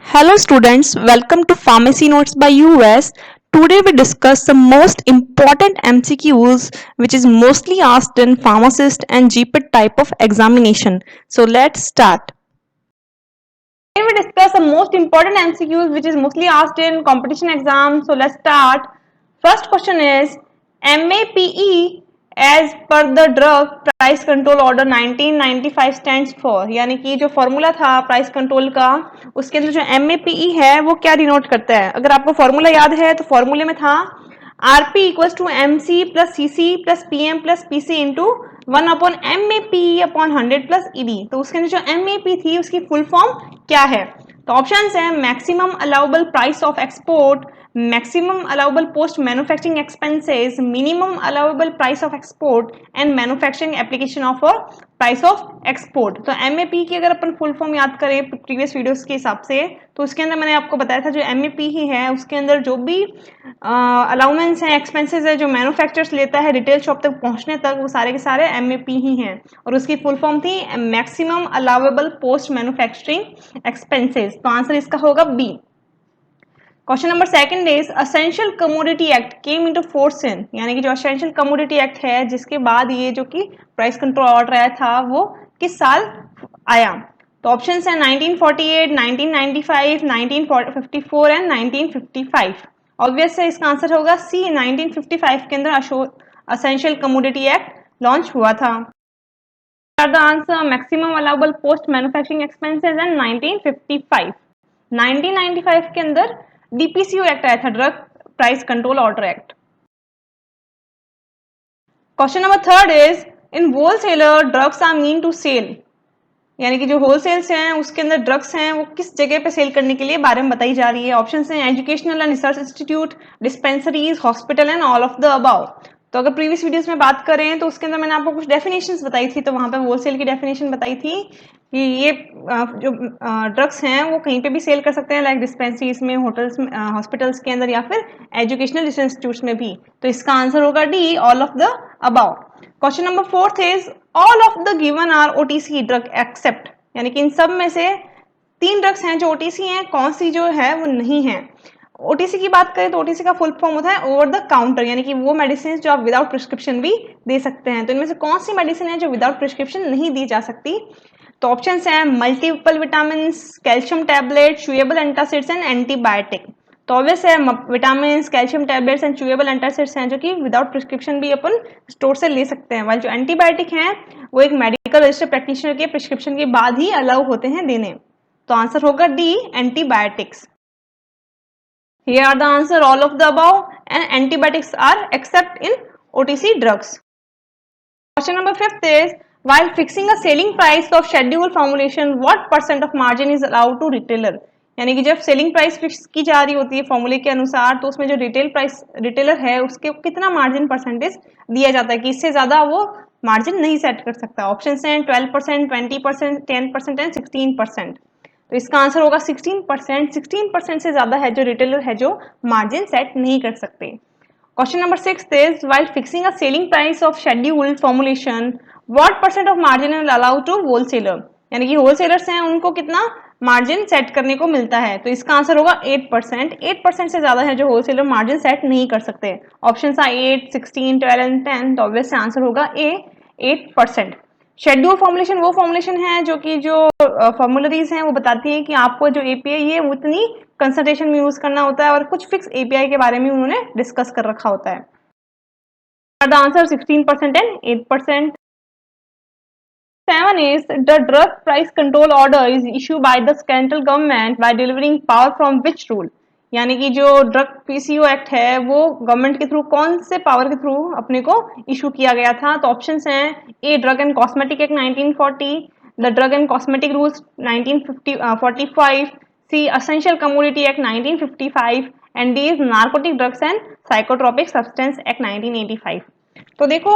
Hello students, welcome to Pharmacy Notes by US. Today we discuss the most important MCQs which is mostly asked in pharmacist and GPET type of examination. So let's start. Today we discuss the most important MCQs which is mostly asked in competition exams. So let's start. First question is MAPE as per the drug price control order 1995 stands for, यानी कि जो formula था price control का उसके अंदर जो MAPE है वो क्या डिनोट करता है। अगर आपको फॉर्मूला याद है तो फॉर्मूले में था RP equals to MC plus CC plus PM plus PC into 1/MAPE/100 plus ED। तो उसके अंदर जो MAP थी उसकी फुल फॉर्म क्या है। तो ऑप्शन है maximum allowable price of export, maximum allowable post manufacturing expenses, minimum allowable price of export and manufacturing application of a price of export। तो MAP की अगर अपन फुल फॉर्म याद करें प्रीवियस वीडियोस के हिसाब से तो उसके अंदर मैंने आपको बताया था जो MAP ही है उसके अंदर जो भी अलाउमेंस है एक्सपेंसेस है जो मैन्युफैक्चरर्स लेता है रिटेल शॉप तक पहुंचने तक वो सारे के सारे MAP ही हैं और उसकी फुल फॉर्म थी maximum allowable post manufacturing expenses. तो आंसर इसका होगा B. Question number second is essential commodity act came into force in, यानी कि जो असेंशियल कमोडिटी एक्ट है जिसके बाद ये जो कि प्राइस कंट्रोल ऑर्डर आया था वो किस साल आया। तो ऑप्शंस हैं 1948, 1995, 1954 एंड 1955। ऑब्वियस है इसका आंसर होगा सी, 1955 के अंदर असेंशियल कमोडिटी एक्ट लॉन्च हुआ था। The answer maximum allowable post manufacturing expenses and 1955। 1995 के अंदर डीपीसीओ एक्ट आया था, drug price control order act. Question number third is in wholesaler drugs are mean to sell, यानी कि जो होलसेल्स हैं उसके अंदर ड्रग्स हैं वो किस जगह पे सेल करने के लिए बारे में बताई जा रही है। ऑप्शन हैं educational and research institute, dispensaries, hospital and all of the about. तो अगर प्रीवियस वीडियोस में बात करें तो उसके अंदर मैंने आपको कुछ डेफिनेशंस बताई थी, तो वहां पे होलसेल की डेफिनेशन बताई थी कि ये जो ड्रग्स हैं वो कहीं पे भी सेल कर सकते हैं, लाइक डिस्पेंसरीज में, होटल्स में, हॉस्पिटल्स के अंदर या फिर एजुकेशनल रिसर्च इंस्टीट्यूट्स में भी। तो इसका आंसर होगा D, all of the above. Question number fourth is all of the given are OTC drug except, यानी कि इन सब में से 3 ड्रग्स हैं जो ओटीसी हैं, कौन सी जो है वो नहीं है। ओटीसी की बात करें तो ओटीसी का फुल फॉर्म होता है ओवर द काउंटर, यानी कि वो मेडिसिन जो आप विदाउट प्रिस्क्रिप्शन भी दे सकते हैं। तो इनमें से कौन सी मेडिसिन है जो विदाउट प्रिस्क्रिप्शन नहीं दी जा सकती। तो ऑप्शंस हैं multiple vitamin, calcium tablet, chewable antacids and antibiotic. तो ऑब्वियस है vitamin, calcium tablets and chewable antacids हैं जो कि विदाउट प्रिस्क्रिप्शन भी अपन स्टोर से ले सकते हैं, वाइल जो एंटीबायोटिक हैं वो एक मेडिकल रजिस्टर्ड प्रैक्टिशनर के प्रिस्क्रिप्शन के बाद ही अलाउ होते हैं देने। तो आंसर होगा D, antibiotics. Here are the answer all of the above and antibiotics are except in OTC drugs. Question number 5th is while fixing a selling price of schedule formulation what percent of margin is allowed to retailer, यानी कि जब selling price fix की जा रही होती है फॉर्मूले के अनुसार तो उसमें जो रिटेलर है उसके कितना मार्जिन परसेंटेज दिया जाता है कि इससे ज्यादा वो मार्जिन नहीं सेट कर सकता। ऑप्शन हैं 12%, 20%, 10% एंड 16%। तो इसका आंसर होगा 16%। 16% से ज्यादा है जो रिटेलर है जो मार्जिन सेट नहीं कर सकते। Question number 6 is while fixing a selling price of scheduled formulation what percent of margin is allowed to wholesaler, यानी कि होलसेलर्स हैं उनको कितना मार्जिन सेट करने को मिलता है। तो इसका आंसर होगा 8%। 8% से ज्यादा है जो होलसेलर मार्जिन सेट नहीं कर सकते। Option 8, 16, 12 and 10। तो ऑब्वियस आंसर होगा ए, 8%। शेड्यूल फॉर्मुलेशन वो फॉर्मुलेशन है जो कि जो फॉर्मुलरीज हैं वो बताती है कि आपको जो एपीआई है वो उतनी कंसंट्रेशन में यूज करना होता है और कुछ फिक्स एपीआई के बारे में उन्होंने डिस्कस कर रखा होता है। The answer 16% and 8%। 7 is the drug price control order is issued by the central government by delivering power from which rule, यानी कि जो ड्रग पीसीओ एक्ट है वो गवर्नमेंट के थ्रू कौन से पावर के थ्रू अपने को इशू किया गया था। तो ऑप्शंस हैं A drug and cosmetic act 1940, the drug and cosmetic rules 1945, C essential commodity act 1955 and D is narcotic drugs and psychotropic substance act 1985। तो देखो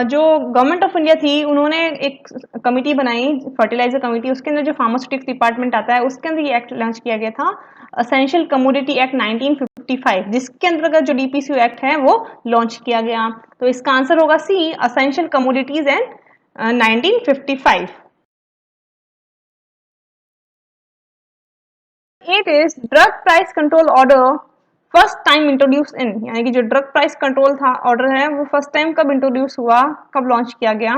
जो गवर्नमेंट ऑफ इंडिया थी उन्होंने एक कमिटी बनाई फर्टिलाइजर कमिटी, उसके अंदर जो फार्मास्यूटिक्स डिपार्टमेंट आता है उसके अंदर ये एक्ट लॉन्च किया गया था असेंशियल कमोडिटी एक्ट 1955, जिसके अंतर्गत जो डीपीसीओ एक्ट है वो लॉन्च किया गया। तो इसका आंसर होगा C, essential commodities and 1955। 8 is drug price control order first time introduce in, यानी कि जो ड्रग प्राइस कंट्रोल था ऑर्डर है वो फर्स्ट टाइम कब इंट्रोड्यूस हुआ, कब लॉन्च किया गया।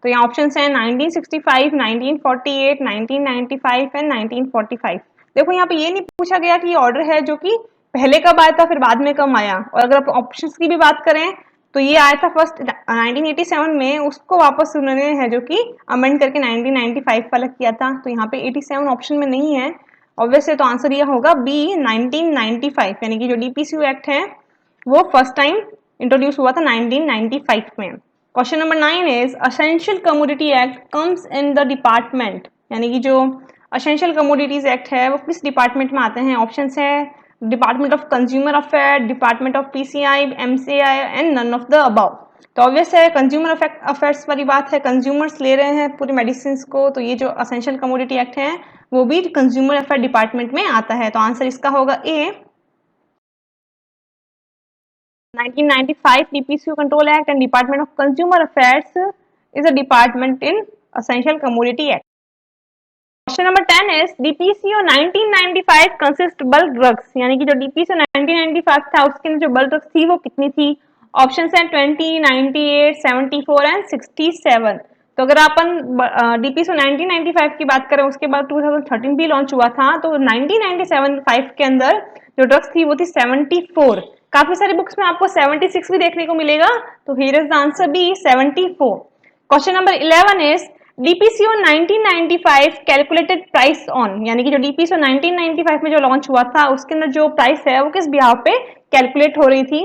तो यहाँ ऑप्शन हैं 1965, 1948, 1995 एंड 1945। देखो यहाँ पे ये नहीं पूछा गया कि ये ऑर्डर है जो कि पहले कब आया था फिर बाद में कब आया, और अगर आप ऑप्शंस की भी बात करें तो ये आया था फर्स्ट 1987 में, उसको वापस उन्होंने है जो कि अमेंड करके 1995 वाला किया था। तो यहाँ पे 87 ऑप्शन में नहीं है ऑब्वियसली, तो आंसर यह होगा बी 1995, यानी कि जो डीपीसीयू एक्ट है वो फर्स्ट टाइम इंट्रोड्यूस हुआ था 1995 में। Question number 9 is essential commodity act comes in the department, यानी कि जो असेंशियल कमोडिटीज एक्ट है वो किस डिपार्टमेंट में आते हैं। ऑप्शन है department of consumer affair, department of PCI, MCI and none of the above. तो ऑब्वियस है कंज्यूमर अफेयर्स वाली बात है, कंज्यूमर्स ले रहे हैं पूरी मेडिसिन को, तो ये जो असेंशियल कमोडिटी एक्ट है वो भी कंज्यूमर अफेयर डिपार्टमेंट में आता है। तो आंसर इसका होगा ए। 1995 DPCO Control Act and Department of Consumer Affairs is a department in Essential Commodity Act. Question number 10 is DPCO 1995 consist bulk drugs, यानी कि जो DPCO 1995 था उसके अंदर जो बल्क ड्रग्स थी वो कितनी थी। ऑप्शन हैं 20, 98, 74 एंड 67। तो अगर अपन DPCO 1995 की बात करें उसके बाद 2013 भी लॉन्च हुआ था, तो 1997 के अंदर जो ड्रग्स थी वो थी 74। काफी सारी बुक्स में आपको 76 भी देखने को मिलेगा, तो here is the answer B 74। Question number 11 is DPCO 1995 calculated price on, यानी कि जो डीपीसीओ 1995 में जो लॉन्च हुआ था उसके अंदर जो प्राइस है वो किस बिहाव पे कैलकुलेट हो रही थी।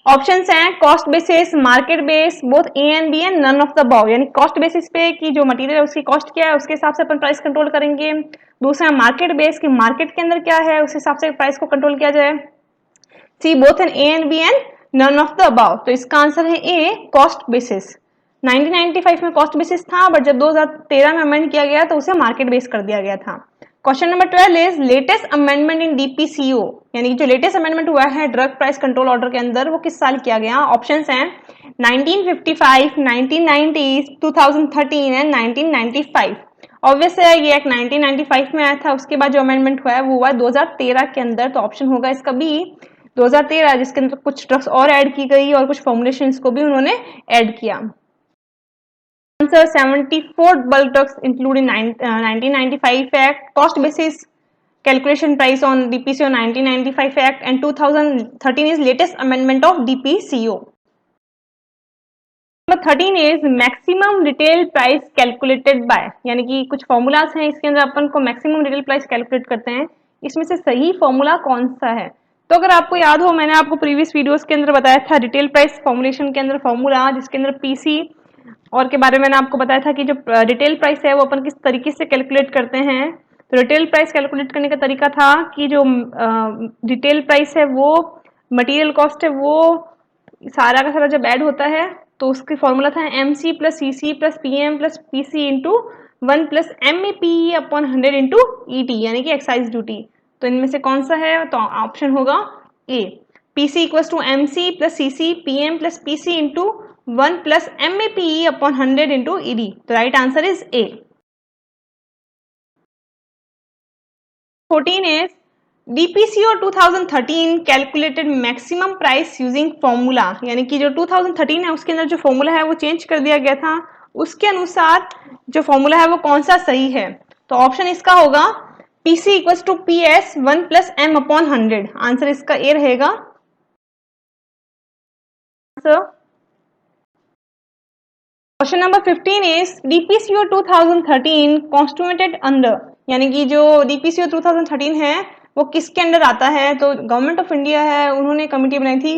ऑप्शंस हैं cost basis, market base, both A and B and none of the above, यानी कॉस्ट बेसिस पे कि जो मटेरियल है उसकी कॉस्ट क्या है उसके हिसाब से अपन प्राइस कंट्रोल करेंगे। दूसरा मार्केट बेस कि मार्केट के अंदर क्या है उस हिसाब से प्राइस को कंट्रोल किया जाए। C both an A and B and none of the above, तो इसका आंसर है ए कॉस्ट बेसिस। 1995 में कॉस्ट बेसिस था, बट जब 2013 में अमेंड किया गया तो उसे मार्केट बेस कर दिया गया था। Question number 12 is latest amendment in DPCO, यानी जो लेटेस्ट अमेंडमेंट हुआ है ड्रग प्राइस कंट्रोल ऑर्डर के अंदर वो किस साल किया गया। ऑप्शंस हैं 1955, 1990, 2013 एंड 1995। ऑब्वियस है ये एक 1995 में आया था, उसके बाद जो अमेंडमेंट हुआ है वो हुआ 2013 के अंदर, तो ऑप्शन होगा इसका बी 2013, जिसके अंदर कुछ ड्रग्स और ऐड की गई और कुछ फॉर्मुलेशंस को भी उन्होंने ऐड किया। Answer 74 bulk drugs included in 1995 Act, cost basis calculation price on DPCO 1995 Act and 2013 is latest amendment of DPCO. Number 13 is maximum retail price calculated by, यानी कि कुछ फॉर्मूलाज हैं इसके अंदर अपन को मैक्सिमम रिटेल प्राइस कैलकुलेट करते हैं, इसमें से सही फॉर्मूला कौन सा है। तो अगर आपको याद हो मैंने आपको प्रीवियस वीडियोस के अंदर बताया था रिटेल प्राइस फॉर्मुलेशन के अंदर फॉर्मूला, जिसके अंदर पीसी और के बारे में मैंने आपको बताया था कि जो रिटेल प्राइस है वो अपन किस तरीके से कैलकुलेट करते हैं। तो रिटेल प्राइस कैलकुलेट करने का तरीका था कि जो रिटेल प्राइस है वो मटेरियल कॉस्ट है वो सारा का सारा जब ऐड होता है तो उसकी फॉर्मूला था M C plus C C plus P M plus P C into 1 plus M A P upon 100 into E T, यानी कि एक्साइज ड्यूटी। तो इनमें से कौन सा है, तो ऑप्शन होगा A P C equals to M C plus C C P M plus P C into 1 plus M A P upon 100 into E D. तो right answer is A. 14 is DPCO 2013 calculated maximum price using formula, यानी कि जो 2013 है उसके अंदर जो formula है वो चेंज कर दिया गया था, उसके अनुसार जो फॉर्मूला है वो कौन सा सही है। तो ऑप्शन इसका होगा PC equals to P S 1 plus M upon 100, answer इसका ए रहेगा। Question number 15 is DPCO 2013 constituted under, यानी कि जो DPCO 2013 है वो किसके अंडर आता है। तो गवर्नमेंट ऑफ इंडिया है, उन्होंने कमेटी बनाई थी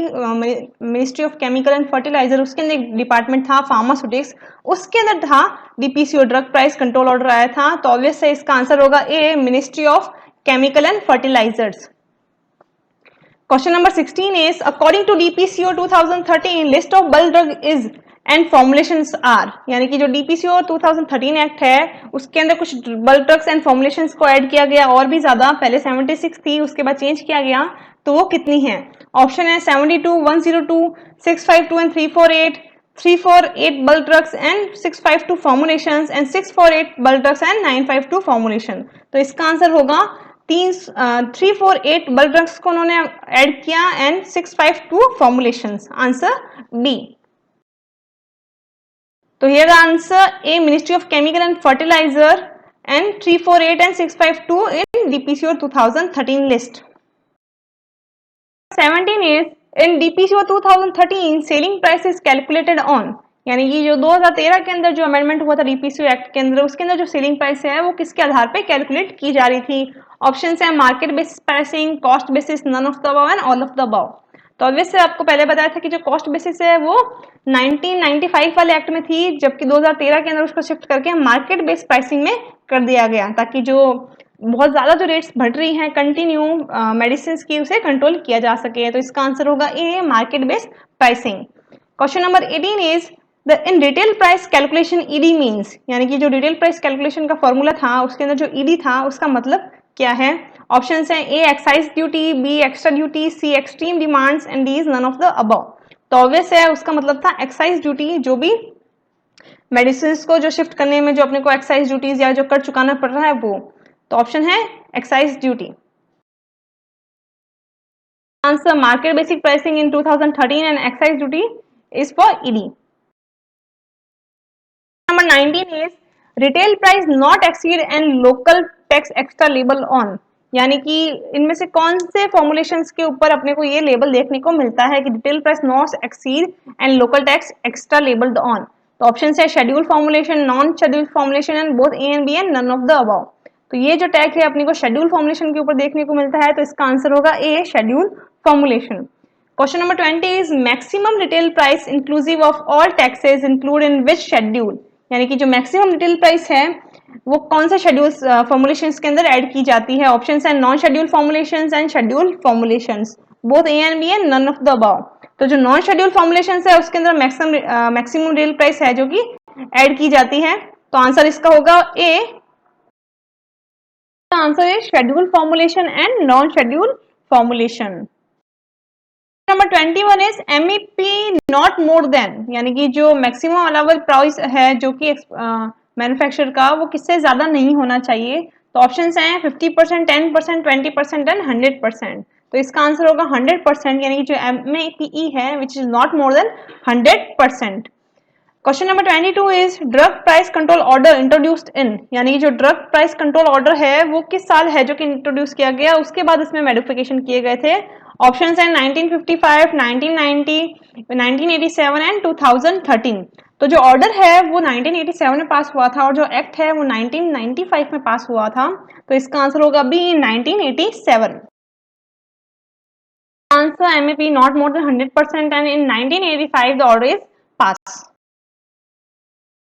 ministry of chemical and fertiliser, उसके अंदर एक डिपार्टमेंट था फार्मास्यूटिक्स, उसके अंदर था DPCO drug price control order आया था। तो ऑब्वियस है इसका आंसर होगा A ministry of chemical and fertilizers. Question number 16 is according to DPCO 2013 list of bulk drug is and formulations are, यानी कि जो DPCO 2013 एक्ट है उसके अंदर कुछ बल्क ड्रग्स एंड फॉर्मुलेशंस को ऐड किया गया और भी ज्यादा, पहले 76 थी उसके बाद चेंज किया गया, तो वो कितनी है। ऑप्शन है 72, 102, 652 and 348, 348 bulk drugs and 652 formulations and 648 bulk drugs and 952 formulation. तो इसका आंसर होगा 348 बल्क ड्रग्स को उन्होंने ऐड किया एंड 652 फॉर्मुलेशंस। Answer B. तो here the answer A, ministry of chemical and fertilizer and 348 and 652 in DPCO 2013 list. 17 is in DPCO 2013 selling price is calculated on, यानी कि जो 2013 के अंदर जो अमेंडमेंट हुआ था डीपीसीओ एक्ट के अंदर, उसके अंदर जो सेलिंग प्राइस है वो किसके आधार पे कैलकुलेट की जा रही थी? ऑप्शन है market basis pricing, cost basis, none of the above and all of the above. तो ऑब्वियस से आपको पहले बताया था कि जो कॉस्ट बेसिस है वो 1995 वाले एक्ट में थी, जबकि 2013 के अंदर उसको शिफ्ट करके मार्केट बेस्ड प्राइसिंग में कर दिया गया, ताकि जो बहुत ज्यादा जो रेट्स बढ़ रही हैं कंटिन्यू मेडिसिन की, उसे कंट्रोल किया जा सके। तो इसका आंसर होगा A, market based pricing. Question number 18 is the in retail price calculation ED means, यानी कि जो रिटेल प्राइस कैलकुलेशन का फॉर्मूला था उसके अंदर जो ईडी था उसका मतलब क्या है? ऑप्शन है A excise duty, B extra duty, C extreme demands and D is none of the above. तो ऑब्वियस है उसका मतलब था एक्साइज ड्यूटी, जो भी मेडिसिन को जो शिफ्ट करने में जो अपने को एक्साइज ड्यूटीज या जो कर चुकाना पड़ रहा है वो। तो ऑप्शन है excise duty. Answer market basic pricing in 2013 and excise duty is for ED. Number 19 is retail price not exceed and local tax extra label on, यानी कि इनमें से कौन से फॉर्मुलेशंस के ऊपर अपने को ये लेबल देखने को मिलता है कि retail price not exceed and local tax extra labelled on? तो ऑप्शन है schedule formulation, non schedule formulation and both A and B and none of the above. तो ये जो टैग है अपने को शेड्यूल फॉर्मुलेशन के ऊपर देखने को मिलता है, तो इसका आंसर होगा A, schedule formulation. Question number 20 is maximum retail price inclusive of all taxes include in which schedule, यानी कि जो मैक्सिमम रिटेल प्राइस है वो कौन से शेड्यूल फॉर्मुलेशंस के अंदर ऐड की जाती है? ऑप्शंस है non schedule formulations and schedule formulations, both A and B and none of the above. तो जो नॉन शेड्यूल फॉर्मुलेशंस है उसके अंदर मैक्सिमम रिटेल प्राइस है जो कि ऐड की जाती है। तो आंसर इसका होगा A, answer is schedule formulation and non schedule formulation. Number 21 is MEP not more than, यानी कि जो मैक्सिमम अलाउबल प्राइस है जो कि मैन्युफैक्चरर का, वो किससे ज्यादा नहीं होना चाहिए? तो ऑप्शंस हैं 50%, 10%, 20% एंड 100%। तो इसका आंसर होगा 100%, यानी कि जो एमईपी है which is not more than 100%। Question number 22 is drug price control order introduced in, यानी जो ड्रग प्राइस कंट्रोल ऑर्डर है वो किस साल है जो कि इंट्रोड्यूस किया गया, उसके बाद इसमें मॉडिफिकेशन किए गए थे? ऑप्शंस हैं 1955, 1990, 1987 एंड 2013। तो जो ऑर्डर है वो 1987 में पास हुआ था और जो एक्ट है वो 1995 में पास हुआ था। तो इसका आंसर होगा B, 1987। Answer MEP not more than 100% and in 1985 the order is pass.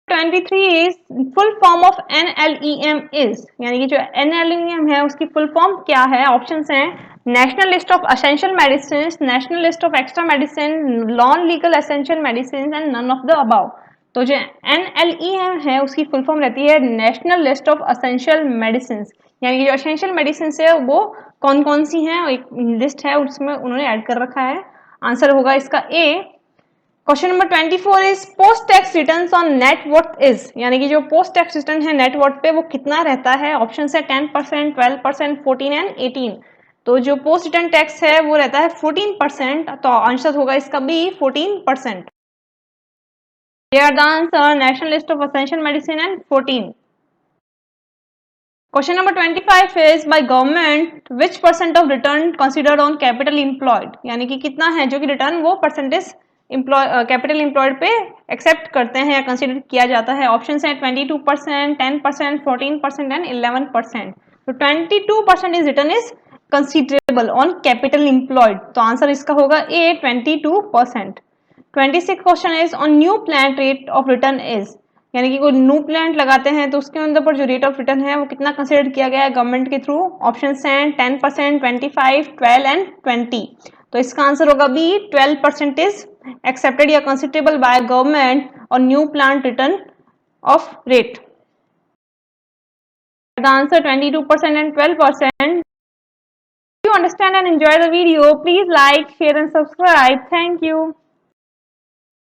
23 is full form of NLEM is, यानी कि जो NLEM है उसकी फुल फॉर्म क्या है? ऑप्शंस हैं national list of essential medicine, national list of extra medicine, non legal essential medicine and none of the above. तो जो NLEM है उसकी फुल फॉर्म रहती है national list of essential medicine, यानी कि जो एसेंशियल मेडिसिन है वो कौन कौन सी हैं, एक लिस्ट है उसमें उन्होंने ऐड कर रखा है। आंसर होगा इसका A. Question number 24 is post tax returns on net worth is, यानी कि जो पोस्ट टैक्स रिटर्न है नेट वर्थ पे वो कितना रहता है? ऑप्शन है 10%, 12%, 14 एंड 18। तो जो पोस्ट रिटर्न टैक्स है वो रहता है 14%, तो आंसर होगा इसका B, 14%। Here the answer national list of essential medicine and 14. Question number 25 is by government which percent of return considered on capital employed, यानी कि कितना है जो कि रिटर्न वो परसेंटेज कैपिटल एम्प्लॉयड पे एक्सेप्ट करते हैं या कंसिडर किया जाता है? ऑप्शन है 22%, 10%, 14% एंड 11%। तो 22% is return is considerable on capital employed, तो आंसर इसका होगा ए, 22%। 26 question is on new plant rate of return is, यानी कि कोई न्यू प्लांट लगाते हैं तो उसके अंदर पर जो रेट ऑफ रिटर्न है वो कितना कंसिडर किया गया है गवर्नमेंट के थ्रू? ऑप्शन हैं 10%, 25, 12 एंड 20। तो इसका आंसर होगा बी, 12% इज accepted या considerable by government or new plant return of rate. The answer 22% and 12%. If you understand and enjoy the video, please like, share and subscribe. Thank you.